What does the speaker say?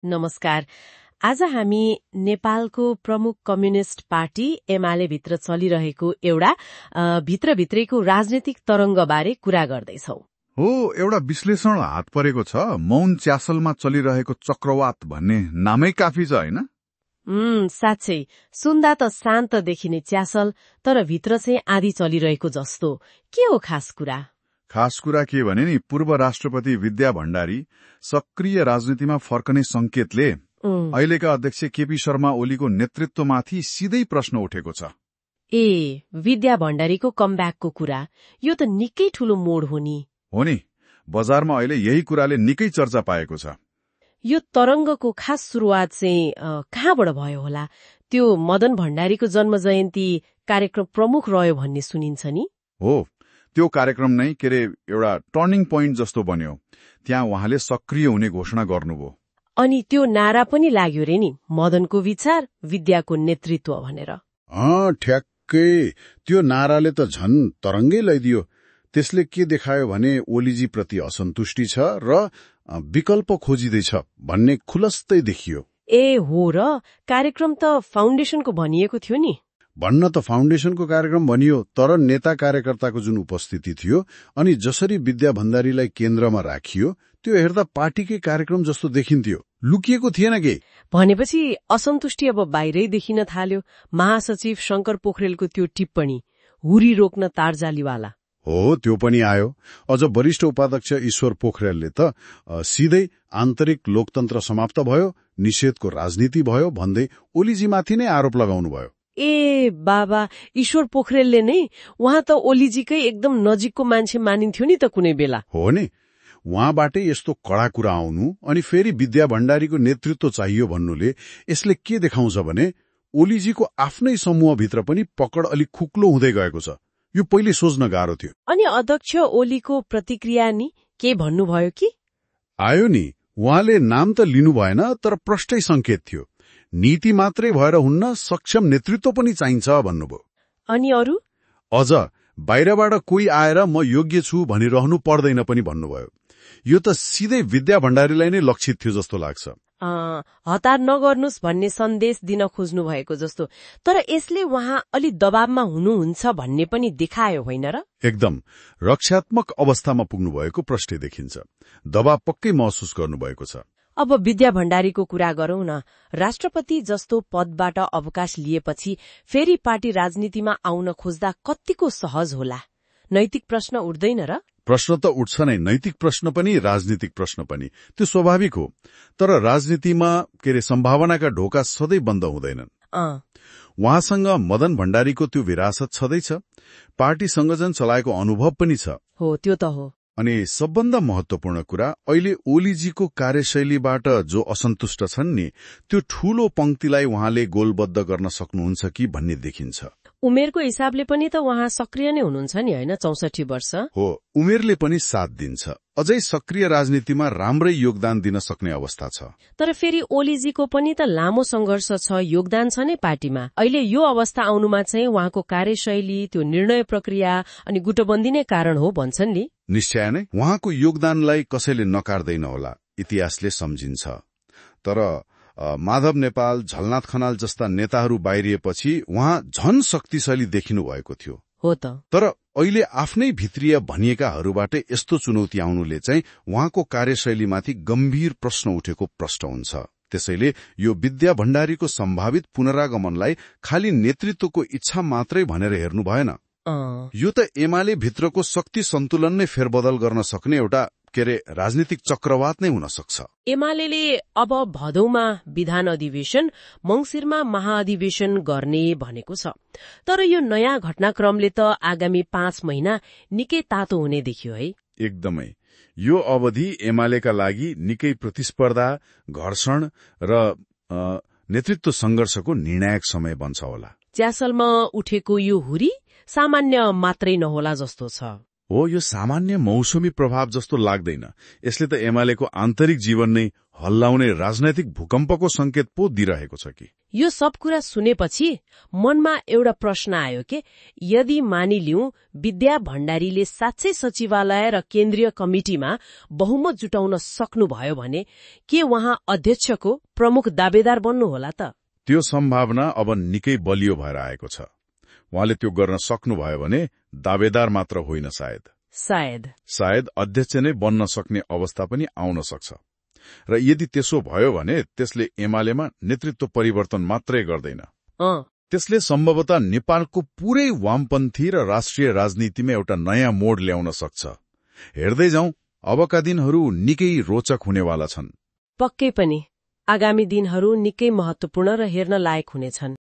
नमस्कार। आज हामी नेपालको प्रमुख कम्युनिस्ट पार्टी एमाले भित्र चलिरहेको एउटा भित्रभित्रैको राजनीतिक तरंगबारे कुरा गर्दैछौ। हो, एउटा विश्लेषण हात परेको छ। मौन च्यासलमा चलिरहेको चक्रवात भन्ने नामै काफी छ, हैन? साँच्चै सुन्दा त शान्त देखिने च्यासल, तर भित्र चाहिँ आधी चलिरहेको जस्तो। के हो खास कुरा? खास कुरा के भने नि, पूर्व राष्ट्रपति विद्या भण्डारी सक्रिय राजनीतिमा फर्कने संकेतले अहिलेका अध्यक्ष केपी शर्मा ओलीको नेतृत्वमाथि सिधै प्रश्न उठेको छ। विद्या भण्डारीको कमब्याकको कुरा, यो त निकै ठूलो मोड हो नि। हो नि, बजारमा अहिले यही कुराले निकै चर्चा पाएको छ। यो तरंगको खास सुरुवात चाहिँ कहाँबाट भयो होला? त्यो मदन भण्डारीको जन्म जयन्ती कार्यक्रम प्रमुख रह्यो भन्ने सुनिन्छ नि। हो, त्यो कार्यक्रम नै एउटा टर्निङ पोइन्ट जस्तो बन्यो। त्यहाँ उहाँले सक्रिय हुने घोषणा गर्नुभयो। अनि त्यो नारा पनि लाग्यो रे नि, मदनको विचार विद्याको नेतृत्व भनेर। ठ्याक्कै त्यो नाराले त झन् तरङ्गै लैदियो। त्यसले के देखायो भने ओलीजी प्रति असन्तुष्टि छ र विकल्प खोजिँदैछ भन्ने खुलस्तै देखियो। हो र कार्यक्रम त फाउन्डेशनको भनिएको थियो नि। भन्न त फाउन्डेशनको कार्यक्रम भनियो, तर नेता कार्यकर्ताको जुन उपस्थिति थियो अनि जसरी विद्या भण्डारीलाई केन्द्रमा राखियो, त्यो हेर्दा पार्टीकै कार्यक्रम जस्तो देखिन्थ्यो। लुकिएको थिएन के? भनेपछि असन्तुष्टि अब बाहिरै देखिन थाल्यो। महासचिव शंकर पोखरेलको त्यो टिप्पणी, हुरी रोक्न तारजालीवाला। हो, त्यो पनि आयो। अझ वरिष्ठ उपाध्यक्ष ईश्वर पोखरेलले त सिधै आन्तरिक लोकतन्त्र समाप्त भयो, निषेधको राजनीति भयो भन्दै ओलीजीमाथि नै आरोप लगाउनुभयो। बाबा, ईश्वर पोखरेलले नै? उहाँ त ओलीजीकै एकदम नजिकको मान्छे मानिन्थ्यो नि त कुनै बेला। हो नि, उहाँबाटै यस्तो कडा कुरा आउनु अनि फेरि विद्या भण्डारीको नेतृत्व चाहियो भन्नुले यसले के देखाउँछ भने ओलीजीको आफ्नै समूहभित्र पनि पकड अलिक खुक्लो हुँदै गएको छ। यो पहिले सोच्न गाह्रो थियो। अनि अध्यक्ष ओलीको प्रतिक्रिया नि के भन्नुभयो कि? आयो नि, उहाँले नाम त लिनु भएन, तर प्रष्टै संकेत थियो। नीति मात्रै भएर हुन्न, सक्षम नेतृत्व पनि चाहिन्छ भन्नुभयो। अनि अरू? अझ बाहिरबाट कोही आएर म योग्य छु भनिरहनु पर्दैन पनि भन्नुभयो। यो त सिधै विद्या भण्डारीलाई नै लक्षित थियो जस्तो लाग्छ। हतार नगर्नुस् भन्ने सन्देश दिन खोज्नु भएको जस्तो। तर यसले उहाँ अलि दबावमा हुनुहुन्छ भन्ने पनि देखायो, होइन र? एकदम रक्षात्मक अवस्थामा पुग्नु भएको प्रष्टै देखिन्छ। दबाव पक्कै महसुस गर्नुभएको छ। अब विद्या भण्डारीको कुरा गरौं न। राष्ट्रपति जस्तो पदबाट अवकाश लिएपछि फेरि पार्टी राजनीतिमा आउन खोज्दा कतिको सहज होला? नैतिक प्रश्न उठ्दैन र? प्रश्न त उठ्छ नै, नैतिक प्रश्न पनि राजनीतिक प्रश्न पनि। त्यो स्वाभाविक हो। तर राजनीतिमा सम्भावनाका ढोका सधैँ बन्द हुँदैनन्। उहाँसँग मदन भण्डारीको त्यो विरासत छँदैछ, पार्टी संगठन चलाएको अनुभव पनि छ। हो, त्यो त हो। अनि सबभन्दा महत्वपूर्ण कुरा, अहिले ओलीजीको कार्यशैलीबाट जो असन्तुष्ट छन् नि, त्यो ठूलो पंक्तिलाई उहाँले गोलबद्ध गर्न सक्नुहुन्छ कि भन्ने देखिन्छ। उमेरको हिसाबले पनि त उहाँ सक्रिय नै हुनुहुन्छ नि, होइन? 64 वर्ष हो, उमेरले पनि साथ दिन्छ। अझै सक्रिय राजनीतिमा राम्रै योगदान दिन सक्ने अवस्था छ। तर फेरि ओलीजीको पनि त लामो संघर्ष छ, योगदान छ नै पार्टीमा। अहिले यो अवस्था आउनुमा चाहिँ उहाँको कार्यशैली, त्यो निर्णय प्रक्रिया अनि गुटबन्दी नै कारण हो भन्छन् नि। निश्चय नै उहाँको योगदानलाई कसैले नकार्दैन होला, इतिहासले सम्झिन्छ। तर माधव नेपाल, झलनाथ खनाल जस्ता नेताहरू बाहिरिएपछि उहाँ झन शक्तिशाली देखिनु भएको थियो। हो त। तर अहिले आफ्नै भित्रीय भनिएकाहरूबाट यस्तो चुनौती आउनुले चाहिँ उहाँको कार्यशैलीमाथि गम्भीर प्रश्न उठेको प्रष्ट हुन्छ। त्यसैले यो विद्या भण्डारीको सम्भावित पुनरागमनलाई खाली नेतृत्वको इच्छा मात्रै भनेर हेर्नु भएन। यो त एमाले भित्रको शक्ति सन्तुलन नै फेरबदल गर्न सक्ने एउटा राजनीतिक चक्रवात नै हुन सक्छ। एमाले अब भदौमा विधान अधिवेशन, मंसिरमा महाअधिवेशन गर्ने भनेको छ। तर यो नयाँ घटनाक्रमले त आगामी 5 महिना निकै तातो हुने देखियो है। एकदमै। यो अवधि एमालेका लागि निकै प्रतिस्पर्धा, घर्षण र नेतृत्व संघर्षको निर्णायक समय बन्छ होला। च्यासलमा उठेको यो हुरी सामान्य मात्रै नहोला जस्तो छ। हो, यो सामान्य मौसमी प्रभाव जस्तो लाग्दैन। यसले त एमालेको आन्तरिक जीवन नै हल्लाउने राजनैतिक भूकम्पको संकेत पो दिइरहेको छ कि? यो सब कुरा सुनेपछि मनमा एउटा प्रश्न आयो के, यदि मानिलिउँ विद्या भण्डारीले साँच्चै सचिवालय र केन्द्रीय कमिटिमा बहुमत जुटाउन सक्नुभयो भने के उहाँ अध्यक्षको प्रमुख दावेदार बन्नुहोला त? त्यो सम्भावना अब निकै बलियो भएर आएको छ। उहाँले त्यो गर्न सक्नुभयो भने दावेदार मात्र होइन, सायद अध्यक्ष नै बन्न सक्ने अवस्था पनि आउन सक्छ। र यदि त्यसो भयो भने त्यसले एमालेमा नेतृत्व परिवर्तन मात्रै गर्दैन, त्यसले सम्भवतः नेपालको पुरै वामपन्थी र राष्ट्रिय राजनीतिमा एउटा नयाँ मोड ल्याउन सक्छ। हेर्दै जाउँ, अबका दिनहरू निकै रोचक हुनेवाला छन्। पक्कै पनि आगामी दिनहरू निकै महत्वपूर्ण र हेर्न लायक हुनेछन्।